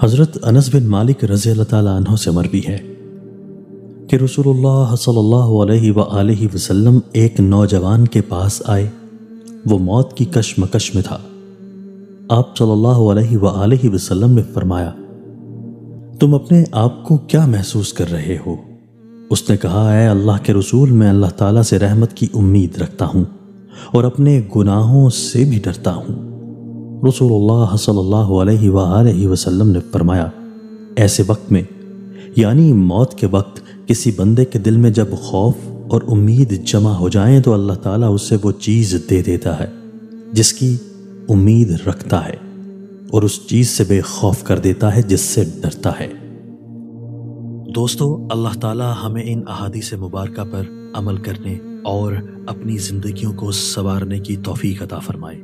حضرت انس بن مالک رضی اللہ تعالیٰ عنہ سے مروی ہے کہ رسول اللہ صلی اللہ علیہ وآلہ وسلم ایک نوجوان کے پاس آئے۔ وہ موت کی کشمکش میں تھا۔ آپ صلی اللہ علیہ وآلہ وسلم نے فرمایا، تم اپنے آپ کو کیا محسوس کر رہے ہو؟ اس نے کہا، اے اللہ کے رسول، میں اللہ تعالیٰ سے رحمت کی امید رکھتا ہوں اور اپنے گناہوں سے بھی ڈرتا ہوں۔ رسول اللہ صلی اللہ علیہ وآلہ وسلم نے فرمایا، ایسے وقت میں یعنی موت کے وقت کسی بندے کے دل میں جب خوف اور امید جمع ہو جائیں تو اللہ تعالیٰ اسے وہ چیز دے دیتا ہے جس کی امید رکھتا ہے، اور اس چیز سے بے خوف کر دیتا ہے جس سے ڈرتا ہے۔ دوستو، اللہ تعالیٰ ہمیں ان احادیث مبارکہ پر عمل کرنے اور اپنی زندگیوں کو سنوارنے کی توفیق عطا فرمائے۔